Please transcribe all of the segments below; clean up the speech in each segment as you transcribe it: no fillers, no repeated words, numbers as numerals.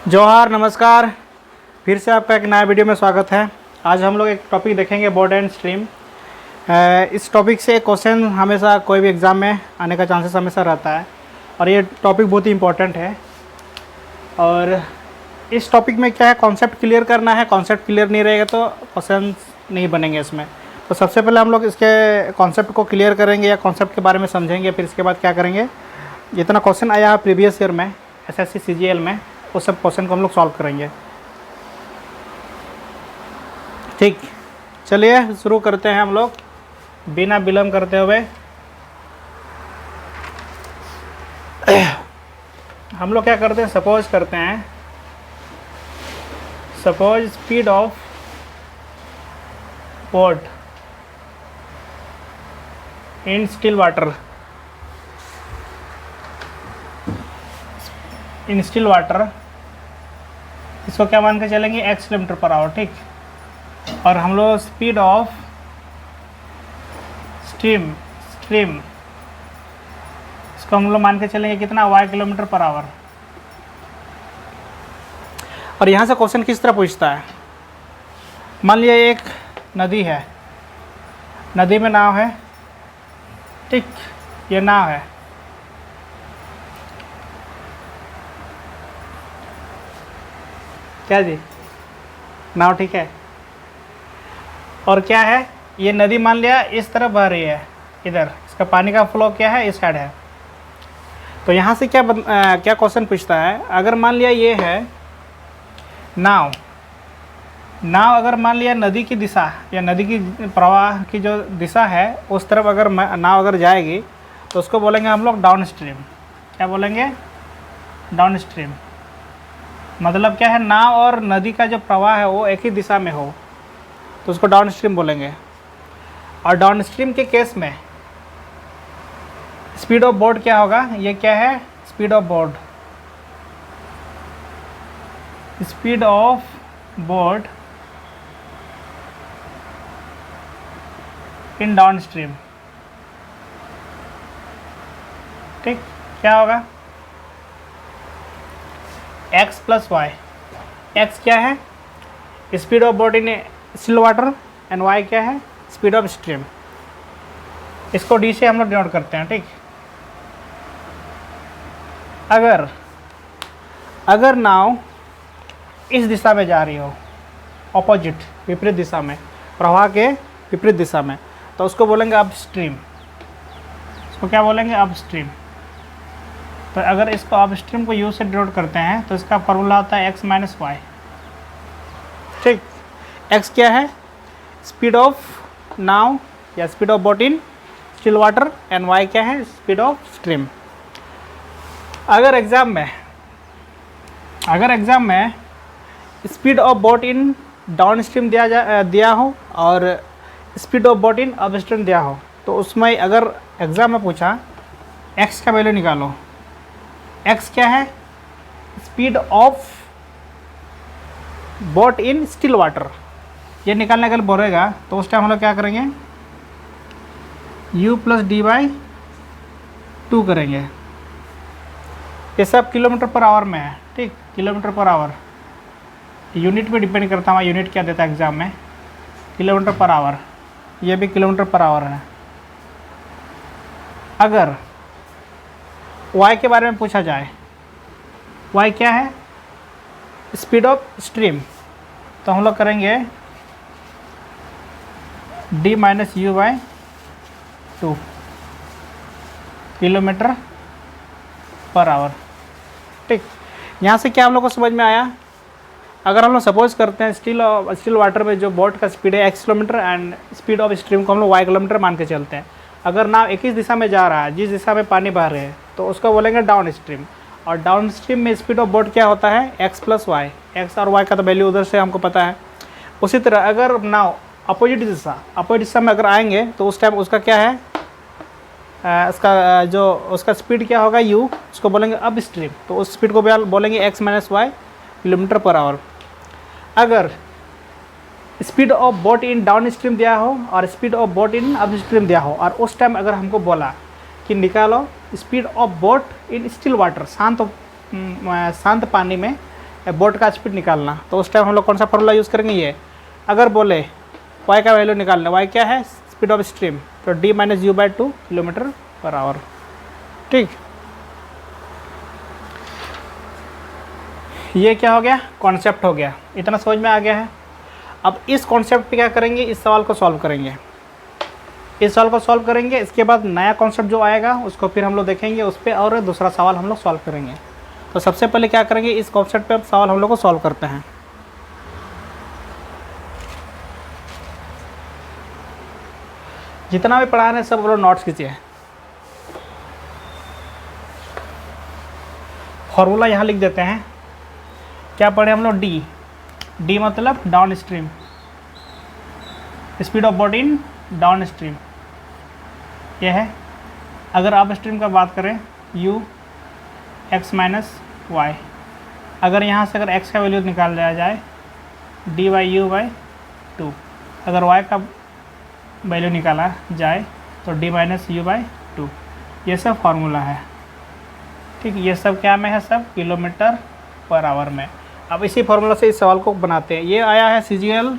जोहार, नमस्कार। फिर से आपका एक नया वीडियो में स्वागत है। आज हम लोग एक टॉपिक देखेंगे, बोर्ड एंड स्ट्रीम। इस टॉपिक से क्वेश्चन हमेशा कोई भी एग्ज़ाम में आने का चांसेस हमेशा रहता है और ये टॉपिक बहुत ही इम्पोर्टेंट है। और इस टॉपिक में क्या है, कॉन्सेप्ट क्लियर करना है। कॉन्सेप्ट क्लियर नहीं रहेगा तो क्वेश्चन नहीं बनेंगे इसमें। तो सबसे पहले हम लोग इसके कॉन्सेप्ट को क्लियर करेंगे या कॉन्सेप्ट के बारे में समझेंगे। फिर इसके बाद क्या करेंगे, जितना क्वेश्चन आया है प्रीवियस ईयर में एसएससी सीजीएल में, उस सब क्वेश्चन को हम लोग सॉल्व करेंगे। ठीक, चलिए शुरू करते हैं हम लोग बिना विलम्ब करते हुए। हम लोग क्या करते हैं, सपोज करते हैं, suppose speed of boat in still water, in still water, इसको क्या मान के चलेंगे, x किलोमीटर पर आवर। ठीक, और हम लोग स्पीड ऑफ स्ट्रीम इसको हम लोग मान के चलेंगे कितना, y किलोमीटर पर आवर। और यहाँ से क्वेश्चन किस तरह पूछता है, मान लिया एक नदी है, नदी में नाव है। ठीक, ये नाव है, क्या जी, नाव। ठीक है, और क्या है, ये नदी मान लिया इस तरफ बह रही है, इधर इसका पानी का फ्लो क्या है, इस साइड है। तो यहाँ से क्या क्या क्वेश्चन पूछता है, अगर मान लिया ये है नाव, अगर मान लिया नदी की दिशा या नदी की प्रवाह की जो दिशा है उस तरफ अगर नाव अगर जाएगी तो उसको बोलेंगे हम लोग डाउन स्ट्रीम। क्या बोलेंगे, डाउन स्ट्रीम। मतलब क्या है, नाव और नदी का जो प्रवाह है वो एक ही दिशा में हो तो उसको डाउन स्ट्रीम बोलेंगे। और डाउन स्ट्रीम के केस में स्पीड ऑफ बोट क्या होगा, ये क्या है, speed of boat, speed of boat in down stream. ठीक, क्या होगा, x प्लस वाई। x क्या है, speed of boat in still water, and y क्या है, स्पीड ऑफ स्ट्रीम। इसको d से हम लोग डिनोट करते हैं। ठीक, अगर नाव इस दिशा में जा रही हो, ऑपोजिट, विपरीत दिशा में, प्रवाह के विपरीत दिशा में, तो उसको बोलेंगे अप स्ट्रीम। इसको क्या बोलेंगे, अप स्ट्रीम। तो अगर इसको अप स्ट्रीम को u से डिनोट करते हैं तो इसका फॉर्मूला होता है x माइनस वाई। ठीक, x क्या है, स्पीड ऑफ नाव या speed of boat in still water, and y क्या है, स्पीड ऑफ स्ट्रीम। अगर एग्जाम में speed of boat in downstream दिया हो और speed of boat in upstream दिया हो, तो उसमें अगर एग्जाम में पूछा x का वैल्यू निकालो, x क्या है, speed of boat in still water, ये निकालने के लिए बोलेगा तो उस टाइम हम लोग क्या करेंगे, u प्लस डी बाई 2 करेंगे। ये सब किलोमीटर पर आवर में है। ठीक, किलोमीटर पर आवर, यूनिट पे डिपेंड करता है, यूनिट क्या देता है एग्जाम में, किलोमीटर पर आवर, ये भी किलोमीटर पर आवर है। अगर y के बारे में पूछा जाए, y क्या है, स्पीड ऑफ स्ट्रीम, तो हम लोग करेंगे d minus you by 2 kilometre per our. ठीक, यहाँ से क्या हम लोग को समझ में आया, अगर हम लोग सपोज करते हैं स्टिल वाटर में जो बोट का स्पीड है x kilometre and speed of stream को हम लोग y किलोमीटर मान के चलते हैं। अगर नाव एक ही दिशा में जा रहा है, जिस दिशा में पानी बह रहे हैं, तो उसको बोलेंगे डाउन स्ट्रीम। और डाउन स्ट्रीम में स्पीड ऑफ बोट क्या होता है, x प्लस वाई। एक्स और y का तो वैल्यू उधर से हमको पता है। उसी तरह अगर नाव अपोजिट दिशा में अगर आएंगे तो उस टाइम उसका क्या है, उसका स्पीड क्या होगा, u, उसको बोलेंगे अप स्ट्रीम। तो उस स्पीड को बोलेंगे x minus y kilometre per hour. अगर speed of boat in downstream दिया हो और speed of boat in upstream दिया हो, और उस टाइम अगर हमको बोला कि निकालो speed of boat in still water, शांत पानी में बोट का स्पीड निकालना, तो उस टाइम हम लोग कौन सा फॉर्मूला यूज़ करेंगे? ये अगर बोले वाई का वैल्यू निकालना, वाई क्या है? स्पीड ऑफ स्ट्रीम, तो D minus you by 2 kilometre per our. ठीक, ये क्या हो गया? कॉन्सेप्ट हो गया। इतना समझ में आ गया है। अब इस कॉन्सेप्ट पे क्या करेंगे? इस सवाल को सॉल्व करेंगे। इस सवाल को सॉल्व करेंगे, इसके बाद नया कॉन्सेप्ट जो आएगा उसको फिर हम लोग देखेंगे उस पर, और दूसरा सवाल हम लोग सॉल्व करेंगे। तो सबसे पहले क्या करेंगे? इस कॉन्सेप्ट पे अब सवाल हम लोग को सॉल्व करते हैं। जितना भी पढ़ा रहे सब लोग नोट्स कीजिए। फॉर्मूला यहाँ लिख देते हैं। क्या पढ़े हम लोग? डी। डी मतलब down stream, speed of boat in down stream यह है। अगर अप स्ट्रीम का बात करें, u x माइनस वाई। अगर यहाँ से अगर x का वैल्यू निकाल लिया जाए, डी बाई यू बाई 2। अगर y का वैल्यू निकाला जाए तो डी माइनस यू बाई 2। ये सब फार्मूला है। ठीक, ये सब क्या में है? सब किलोमीटर पर आवर में। अब इसी फार्मूला से इस सवाल को बनाते हैं। ये आया है CGL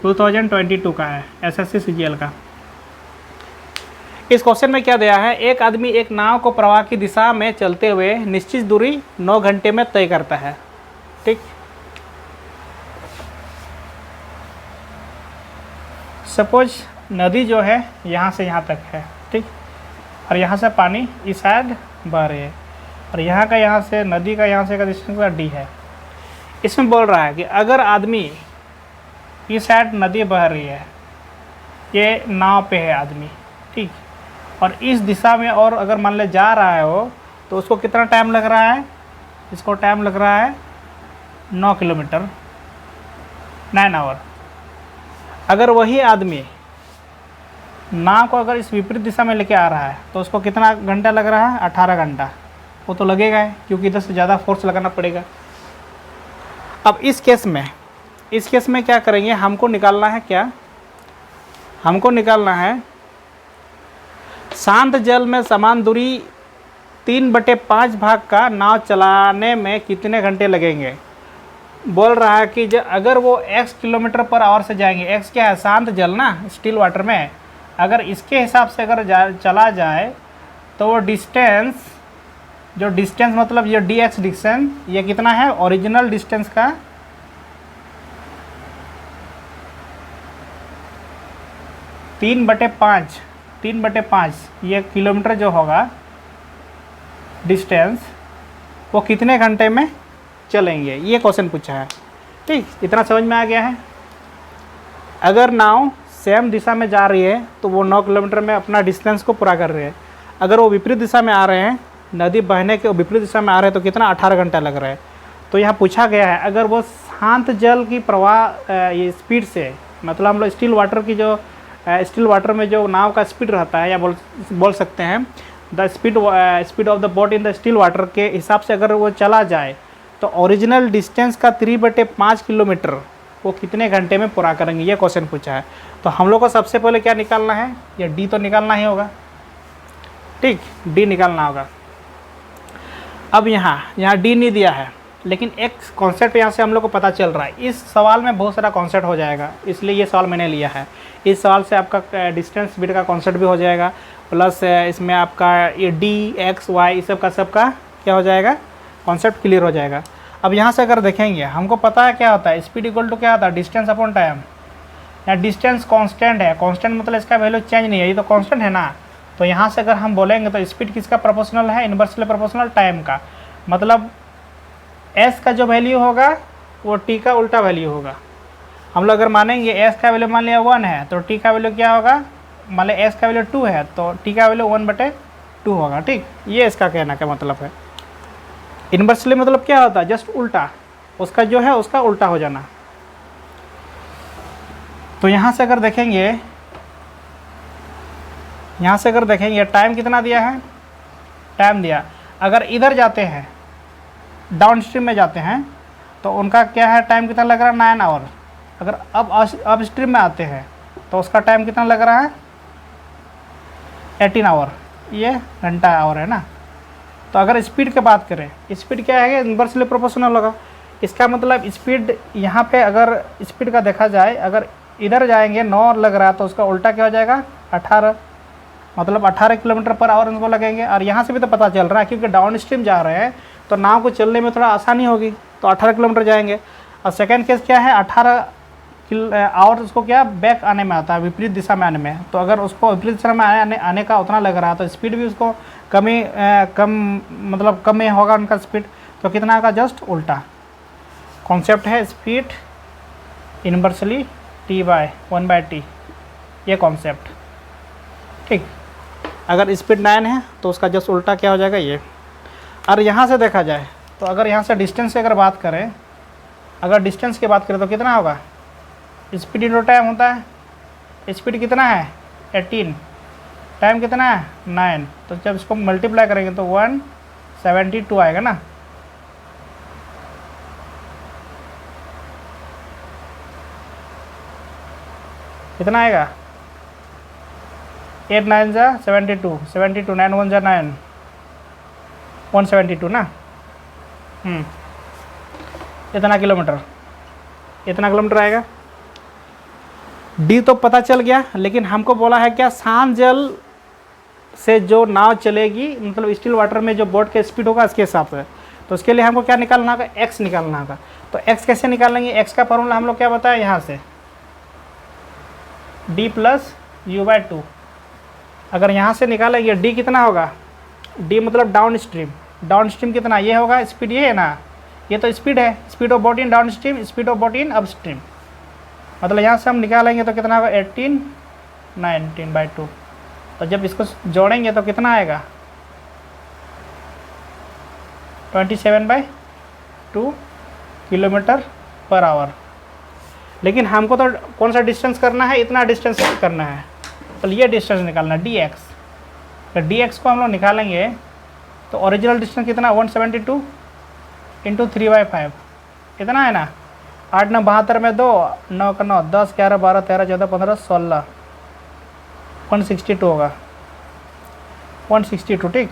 2022 का है, SSC CGL का। इस क्वेश्चन में क्या दिया है? एक आदमी एक नाव को प्रवाह की दिशा में चलते हुए निश्चित दूरी 9 घंटे में तय करता है। ठीक, सपोज नदी जो है यहाँ से यहाँ तक है। ठीक, और यहाँ से पानी इस साइड बह रही है, और यहाँ का यहाँ से नदी का यहाँ से का डिस्टेंस का डी है। इसमें बोल रहा है कि अगर आदमी इस साइड नदी बह रही है, ये नाव पे है आदमी, ठीक, और इस दिशा में और अगर मान ले जा रहा है वो, तो उसको कितना टाइम लग रहा है? इसको टाइम लग रहा है 9 किलोमीटर, 9 आवर। अगर वही आदमी नाव को अगर इस विपरीत दिशा में लेके आ रहा है तो उसको कितना घंटा लग रहा है? 18 घंटा। वो तो लगेगा है, क्योंकि इधर से ज़्यादा फोर्स लगाना पड़ेगा। अब इस केस में क्या करेंगे? हमको निकालना है क्या? हमको निकालना है शांत जल में समान दूरी 3/5 भाग का नाव चलाने में कितने घंटे लगेंगे। बोल रहा है कि अगर वो x किलोमीटर पर आवर से जाएंगे, x क्या है? शांत जल ना, स्टिल वाटर में। अगर इसके हिसाब से अगर चला जाए तो वो डिस्टेंस, जो डिस्टेंस मतलब ये dx डिस्टेंस, ये कितना है? ओरिजिनल डिस्टेंस का 3/5 ये किलोमीटर जो होगा डिस्टेंस, वो कितने घंटे में चलेंगे, ये क्वेश्चन पूछा है। ठीक, इतना समझ में आ गया है। अगर नाव सेम दिशा में जा रही है तो वो 9 किलोमीटर में अपना डिस्टेंस को पूरा कर रही है। अगर वो विपरीत दिशा में आ रहे हैं, नदी बहने के विपरीत दिशा में आ रहे हैं, तो कितना? 18 घंटा लग रहा है। तो यहाँ पूछा गया है अगर वो शांत जल की प्रवाह ये स्पीड से, मतलब हम लोग स्टिल वाटर में जो नाव का स्पीड रहता है, या बोल सकते हैं the speed of the boat in the still water के हिसाब से अगर वो चला जाए तो ओरिजिनल डिस्टेंस का 3/5 किलोमीटर वो कितने घंटे में पूरा करेंगे, ये क्वेश्चन पूछा है। तो हम लोग को सबसे पहले क्या निकालना है? या डी तो निकालना ही होगा। ठीक, डी निकालना होगा। अब यहाँ डी नहीं दिया है, लेकिन एक कॉन्सेप्ट यहाँ से हम लोग को पता चल रहा है। इस सवाल में बहुत सारा कॉन्सेप्ट हो जाएगा, इसलिए ये सवाल मैंने लिया है। इस सवाल से आपका डिस्टेंस स्पीड का कॉन्सेप्ट भी हो जाएगा, प्लस इसमें आपका ये डी एक्स वाई इस सब का क्या हो जाएगा? कॉन्सेप्ट क्लियर हो जाएगा। अब यहाँ से अगर देखेंगे, हमको पता है क्या होता है? स्पीड इक्वल टू क्या होता है? Distance upon time. या डिस्टेंस कांस्टेंट है, कांस्टेंट मतलब इसका वैल्यू चेंज नहीं है, ये तो कांस्टेंट है ना। तो यहाँ से अगर हम बोलेंगे तो स्पीड किसका प्रोपोर्शनल है? इन्वर्सली प्रोपोर्शनल टाइम का। मतलब s का जो वैल्यू होगा वो t का उल्टा वैल्यू होगा। हम लोग अगर मानेंगे s का वैल्यू मान लिया 1 है तो t का वैल्यू क्या होगा? मान लिया s का वैल्यू 2 है तो t का वैल्यू 1/2 होगा। ठीक, ये इसका कहना का मतलब है। इन्वर्सली मतलब क्या होता है? जस्ट उल्टा, उसका जो है उसका उल्टा हो जाना। तो यहाँ से अगर देखेंगे टाइम कितना दिया है? टाइम दिया, अगर इधर जाते हैं डाउन स्ट्रीम में जाते हैं तो उनका क्या है? टाइम कितना लग रहा है? 9 आवर। अगर अब स्ट्रीम में आते हैं तो उसका टाइम कितना लग रहा है? 18 आवर। ये घंटा आवर है ना। तो अगर स्पीड की बात करें, स्पीड क्या है? इन्वर्सली प्रोपोर्शनल होगा। इसका मतलब स्पीड यहाँ पे अगर स्पीड का देखा जाए, अगर इधर जाएंगे 9 लग रहा है तो उसका उल्टा क्या हो जाएगा 18, मतलब 18 किलोमीटर पर आवर उनको लगेंगे। और यहाँ से भी तो पता चल रहा है क्योंकि डाउन स्ट्रीम जा रहे हैं तो नाव को चलने में थोड़ा आसानी होगी, तो 18 किलोमीटर जाएंगे। और सेकेंड केस क्या है, 18 आवर उसको क्या बैक आने में आता है, विपरीत दिशा में आने में। तो अगर उसको विपरीत दिशा में आने का उतना लग रहा है तो स्पीड भी उसको कम में होगा उनका स्पीड, तो कितना का जस्ट उल्टा। कॉन्सेप्ट है स्पीड इनवर्सली T/1/T, ये कॉन्सेप्ट। ठीक, अगर स्पीड 9 है तो उसका जस्ट उल्टा क्या हो जाएगा ये। और यहाँ से देखा जाए तो अगर यहाँ से डिस्टेंस की अगर बात करें, अगर डिस्टेंस की बात करें तो कितना होगा, स्पीड इंटू टाइम होता है। स्पीड कितना है 18, टाइम कितना है 9, तो जब इसको मल्टीप्लाई करेंगे तो 172 आएगा ना। कितना आएगा 8 9 जा 72, 72 9 1 जा 9, 172 ना। इतना किलोमीटर आएगा। डी तो पता चल गया, लेकिन हमको बोला है क्या, शांत जल से जो नाव चलेगी, मतलब स्टिल वाटर में जो बोट का स्पीड होगा इसके हिसाब से। तो उसके लिए हमको क्या निकालना होगा, एक्स निकालना होगा। तो एक्स कैसे निकालेंगे, एक्स का फॉर्मूला हम लोग क्या बताया यहाँ से, d प्लस u/2। अगर यहाँ से निकालेंगे d कितना होगा, d मतलब डाउन स्ट्रीम कितना, ये होगा स्पीड, ये है ना, ये तो स्पीड है, speed of boat in down stream, speed of boat in up stream. मतलब यहाँ से हम निकालेंगे तो कितना होगा 18 19/2। तो जब इसको जोड़ेंगे तो कितना आएगा 27/2 किलोमीटर पर आवर। लेकिन हमको तो कौन सा डिस्टेंस करना है, इतना डिस्टेंस करना है, तो ये डिस्टेंस निकालना है dx। तो dx को हम लोग निकालेंगे तो ओरिजिनल डिस्टेंस कितना 172 इंटू 3/5 कितना है ना, 8 9 72 में 2 9 का 9 10 11 12 13 14 15 16 162 होगा, 162। ठीक,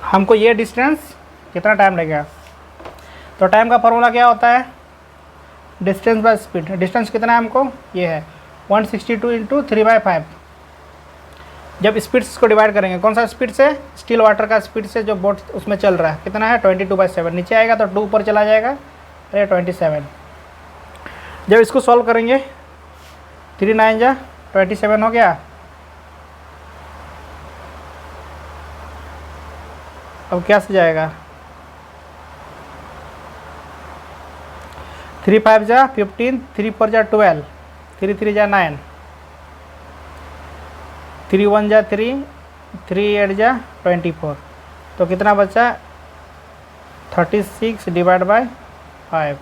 हमको ये डिस्टेंस कितना टाइम लगेगा, तो टाइम का फॉर्मूला क्या होता है, डिस्टेंस बाय स्पीड। डिस्टेंस कितना है हमको, ये है 162 इंटू 3/5। जब स्पीड्स को डिवाइड करेंगे, कौन सा स्पीड से, स्टिल वाटर का स्पीड से जो बोट उसमें चल रहा है, कितना है 22/7। नीचे आएगा तो 2 ऊपर चला जाएगा, अरे 27। जब इसको सॉल्व करेंगे 3 9 जा 27 हो गया। अब क्या से जाएगा 3 5 जा 15, 3 4 जा 12, 3 3 जा 9, 3 1 जा 3, 3 8 जा 24। तो कितना बचा 36 डिवाइड बाय 5,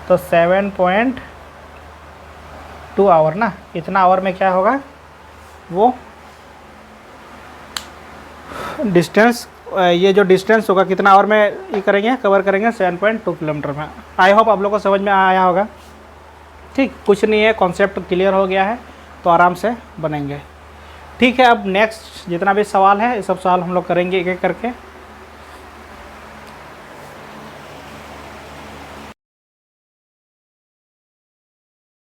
तो 7.2 आवर ना। इतना आवर में क्या होगा, वो डिस्टेंस, ये जो डिस्टेंस होगा कितना आवर में ये करेंगे, कवर करेंगे 7.2 किलोमीटर में। आई होप आप लोगों को समझ में आया होगा। ठीक, कुछ नहीं है, कॉन्सेप्ट क्लियर हो गया है तो आराम से बनेंगे। ठीक है, अब नेक्स्ट जितना भी सवाल है ये सब सवाल हम लोग करेंगे एक एक करके।